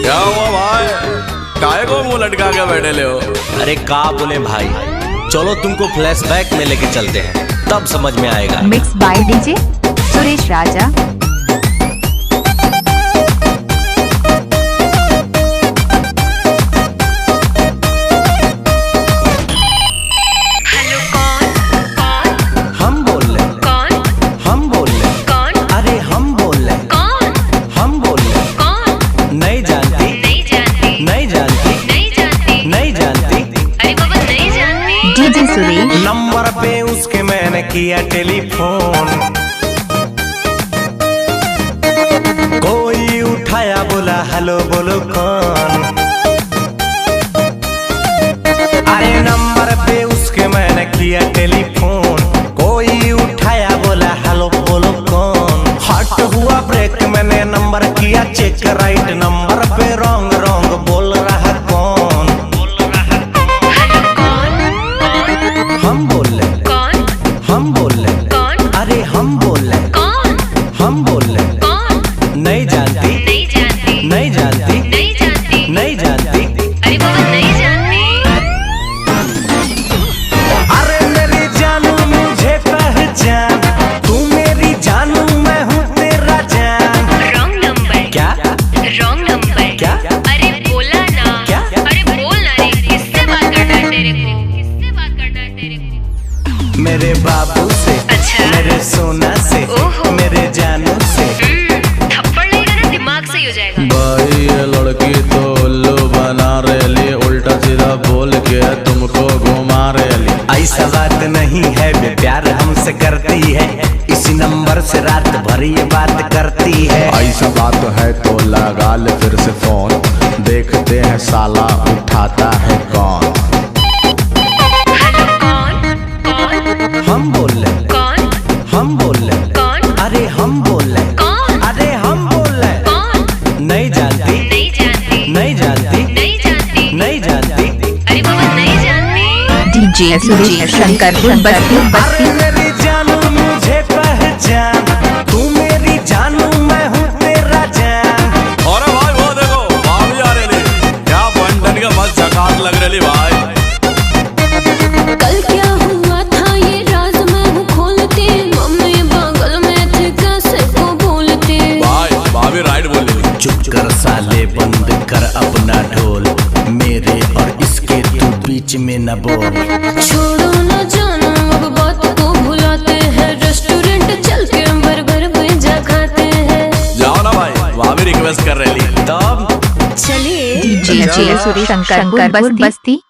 क्या हुआ भाई, काहे को मुंह लटका के बैठे ले हो? अरे का बोले भाई, चलो तुमको फ्लैशबैक में लेके चलते हैं, तब समझ में आएगा। Mix by DJ Suresh Raja. Number पे उसके मैंने किया टेलीफोन, कोई उठाया बोला हेलो बोलो कौन। अरे नंबर पे उसके मैंने किया टेलीफोन, कोई उठाया बोला हेलो बोलो कौन। हट हुआ ब्रेक, मैंने नंबर किया चेक, राइट नंबर पे रॉन्ग रॉन्ग बोल रहा कौन। हम बोल रहे कौन, हम बोल रहे कौन, अरे हम बोल रहे कौन, हम बोल रहे कौन। नहीं जानती, नहीं जानती, नहीं जानती, नहीं जानती, नहीं जानती, अरे बाबा नहीं जानती। अरे मेरी जानू मुझे पहचान, तू मेरी जानू मैं हूँ तेरा जान। Wrong number. क्या रॉन्ग नंबर? क्या? अरे बोला ना। क्या? अरे बोल ना रे, किससे बात करना है तेरे को, किससे बात करना है तेरे को? मेरे बाबू से, अच्छा। मेरे सोना से, ओहो। मेरे जानू से। थप्पड़ लगेगा ना दिमाग सही हो जाएगा। भाई ये लड़की तो उल्लू बना रही, उल्टा सीधा बोल के तुमको घुमा रही। ऐसा बात नहीं है, वे प्यार हमसे करती है, इसी नंबर से रात भर ये बात करती है। ऐसा बात है तो लगा ले फिर से फोन, देखते हैं साला उठाता है कौन। हेलो कौन, कौन, हम बोल रहे कौन, हम बोल रहे कौन, अरे हम बोल रहे कौन, अरे हम बोल रहे कौन। नहीं जानती, नहीं जानती, नहीं जानती, नहीं जानती, नहीं जानती, अरे बाबा नहीं जानती। डीजे सुरेश शंकर बस्ती। अरे मेरी जानू मुझे पहचान, तू मेरी जानू मैं हूँ तेरा जान। अरे भाई वो देखो भाभी आ रही, क्या बंटन का मस्त झकास लग रही भाई। कल क्या हुआ था ये राज मैं हूँ खोलती, मम्मी बगल में थे कैसे को भूलती। भाई भाभी राइट बोल रही। चुप कर साले, बंद कर अपना ढोल, मेरे और इसके तू बीच में न बोल। छोड़ो न जानो अब बात को भुलाते हैं, रेस्टोरेंट चल के बर्गर पिज्जा खाते हैं। जाओ ना भाई, भाभी रिक्वेस्ट कर रही। तब चलिए डीजे सुरेश शंकर बस्ती।